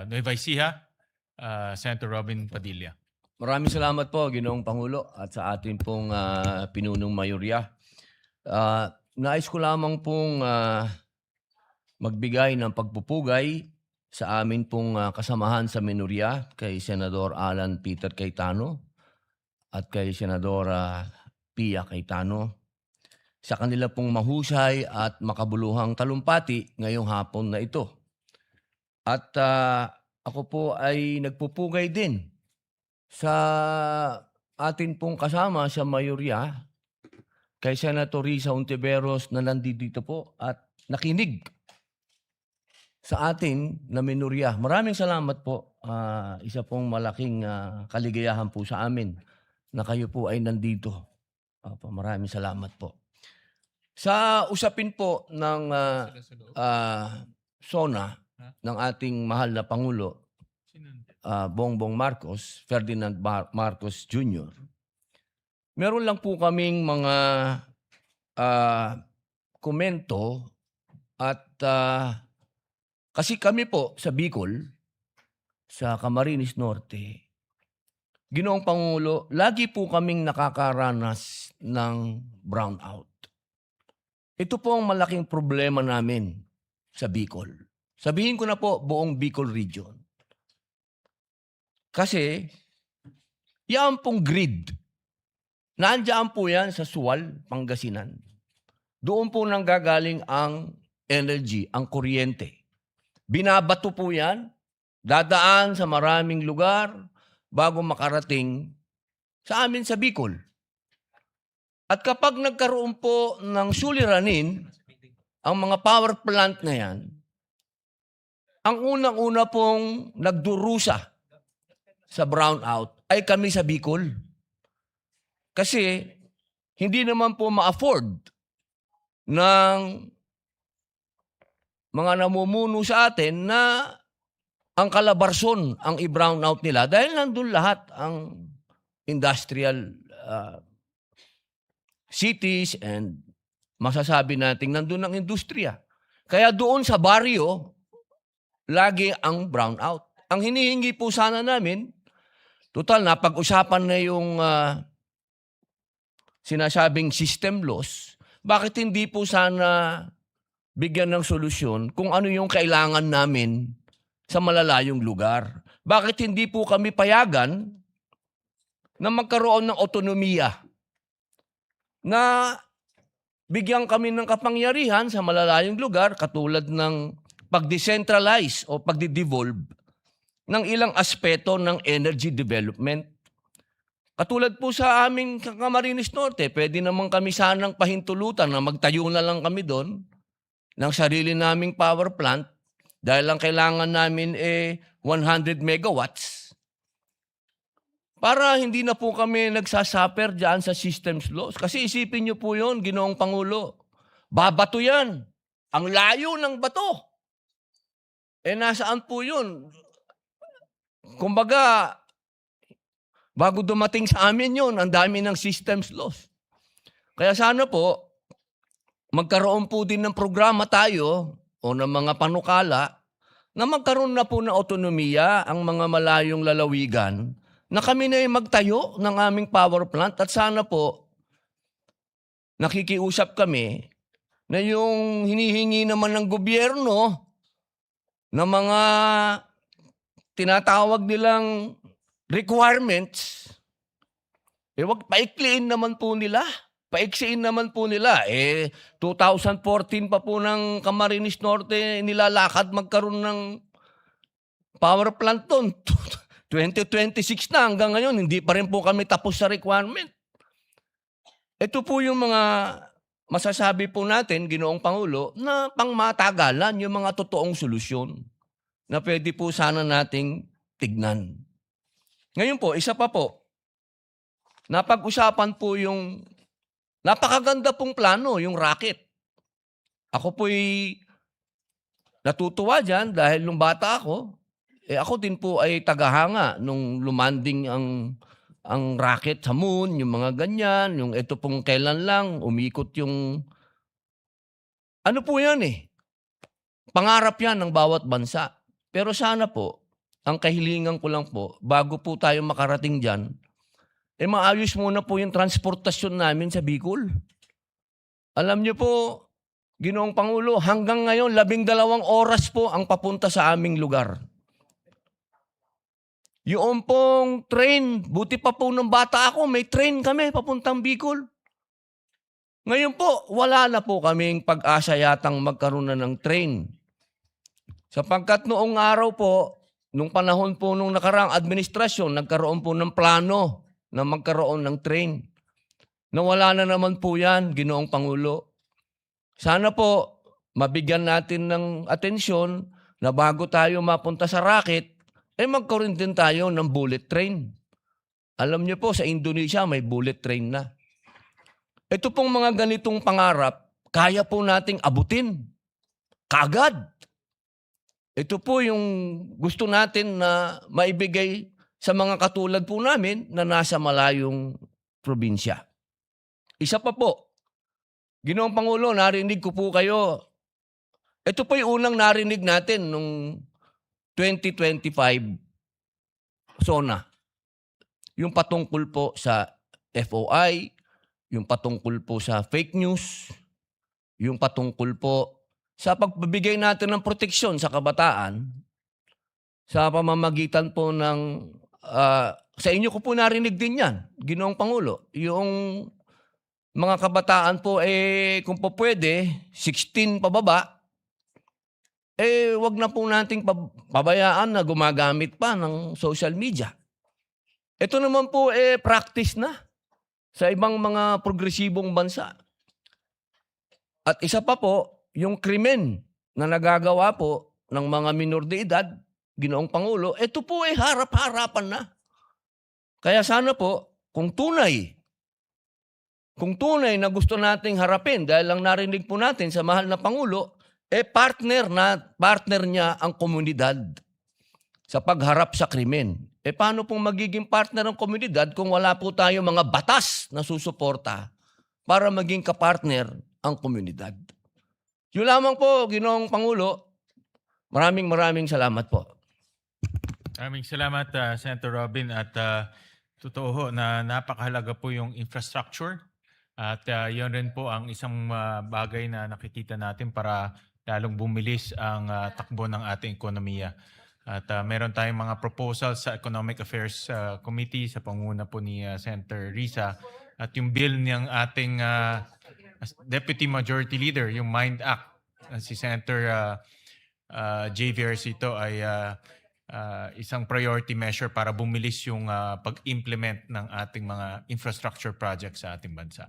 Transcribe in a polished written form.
Nueva Ecija, Senator Robin Padilla. Maraming salamat po, Ginoong Pangulo, at sa ating pong pinunong mayorya. Nais ko lamang pong magbigay ng pagpupugay sa amin pong kasamahan sa minorya kay Senador Alan Peter Cayetano at kay Senadora Pia Cayetano sa kanila pong mahusay at makabuluhang talumpati ngayong hapon na ito. At ako po ay nagpupugay din sa atin pong kasama sa mayorya kay Senator Risa Hontiveros na nandito po at nakinig sa atin na minorya. Maraming salamat po. Isa pong malaking kaligayahan po sa amin na kayo po ay nandito. Maraming salamat po. Sa usapin po ng SONA ng ating mahal na Pangulo, Bongbong Marcos, Ferdinand Marcos Jr., meron lang po kaming mga komento at kasi kami po sa Bicol, sa Camarines Norte, Ginoong Pangulo, lagi po kaming nakakaranas ng brownout. Ito po ang malaking problema namin sa Bicol. Sabihin ko na po buong Bicol region. Kasi, yan pong grid. Nandiyan po yan sa Sual, Pangasinan. Doon po nanggagaling ang energy, ang kuryente. Binabato po yan, dadaan sa maraming lugar bago makarating sa amin sa Bicol. At kapag nagkaroon po ng suliranin, ang mga power plant na yan, ang unang-una pong nagdurusa sa brownout ay kami sa Bicol. Kasi hindi naman po ma-afford ng mga namumuno sa atin na ang Calabarzon ang i-brownout nila dahil nandun lahat ang industrial cities and masasabi natin nandun ang industriya. Kaya doon sa baryo, lagi ang brownout. Ang hinihingi po sana namin, total napag-usapan na yung sinasabing system loss, bakit hindi po sana bigyan ng solusyon kung ano yung kailangan namin sa malalayong lugar? Bakit hindi po kami payagan na magkaroon ng otonomiya? Na bigyan kami ng kapangyarihan sa malalayong lugar katulad ng pag-decentralize o pag-devolve ng ilang aspeto ng energy development. Katulad po sa aming Camarines Norte, pwede naman kami sanang pahintulutan na magtayo na lang kami doon ng sarili naming power plant dahil ang kailangan namin 100 megawatts. Para hindi na po kami nagsasuffer dyan sa systems loss. Kasi isipin nyo po yun, Ginoong Pangulo. Babato yan. Ang layo ng bato. Nasaan po yun? Kumbaga, bago dumating sa amin yun, ang dami ng systems loss. Kaya sana po, magkaroon po din ng programa tayo o ng mga panukala na magkaroon na po ng otonomiya ang mga malayong lalawigan na kami na magtayo ng aming power plant at sana po nakikiusap kami na yung hinihingi naman ng gobyerno na mga tinatawag nilang requirements, wag paikliin naman po nila. Paiksiin naman po nila. 2014 pa po ng Camarines Norte nilalakad magkaroon ng power plant doon. 2026 na hanggang ngayon, hindi pa rin po kami tapos sa requirement. Ito po yung mga masasabi po natin, Ginoong Pangulo, na pangmatagalan yung mga totoong solusyon na pwede po sana nating tignan. Ngayon po, isa pa po, napag-usapan po yung napakaganda pong plano, yung rocket. Ako po'y natutuwa dyan dahil nung bata ako, ako din po ay tagahanga nung lumanding ang rocket sa moon, yung mga ganyan, yung ito pong kailan lang, umikot yung, ano po yan pangarap yan ng bawat bansa. Pero sana po, ang kahilingan ko lang po, bago po tayo makarating diyan, maayos muna po yung transportasyon namin sa Bicol. Alam niyo po, Ginoong Pangulo, hanggang ngayon 12 oras po ang papunta sa aming lugar. Yung pong train, buti pa po nung bata ako, may train kami papuntang Bicol. Ngayon po, wala na po kaming pag-asa yatang magkaroon na ng train. Sapagkat noong araw po, nung panahon po nung nakaraang administrasyon, nagkaroon po ng plano na magkaroon ng train. Nawala na naman po yan, Ginoong Pangulo. Sana po, mabigyan natin ng atensyon na bago tayo mapunta sa racket, magkaroon din tayo ng bullet train. Alam niyo po, sa Indonesia may bullet train na. Ito pong mga ganitong pangarap, kaya po nating abutin. Kaagad. Ito po yung gusto natin na maibigay sa mga katulad po namin na nasa malayong probinsya. Isa pa po, Ginoong Pangulo, narinig ko po kayo. Ito po yung unang narinig natin nung 2025 SONA. Yung patungkol po sa FOI, yung patungkol po sa fake news, yung patungkol po sa pagbibigay natin ng proteksyon sa kabataan sa pamamagitan po ng sa inyo ko po narinig din yan, Ginoong Pangulo. Yung mga kabataan po, kung po pwede, 16 pababa, wag na po nating pabayaan na gumagamit pa ng social media. Ito naman po, practice na sa ibang mga progresibong bansa. At isa pa po, yung krimen na nagagawa po ng mga minor de edad, Ginoong Pangulo, ito po harap-harapan na. Kaya sana po, kung tunay na gusto nating harapin, dahil lang narinig po natin sa mahal na Pangulo, partner niya ang komunidad sa pagharap sa krimen. Paano pong magiging partner ang komunidad kung wala po tayo mga batas na susuporta para maging kapartner ang komunidad? Yun lamang po, Ginoong Pangulo. Maraming salamat po. Maraming salamat, Senator Robin. At totoo na napakahalaga po yung infrastructure. At yun rin po ang isang bagay na nakikita natin para lalong bumilis ang takbo ng ating ekonomiya. At meron tayong mga proposals sa Economic Affairs Committee sa panguna po ni Senator Risa. At yung bill ng ating Deputy Majority Leader, yung MIND Act, si Senator J. Versito ay isang priority measure para bumilis yung pag-implement ng ating mga infrastructure projects sa ating bansa.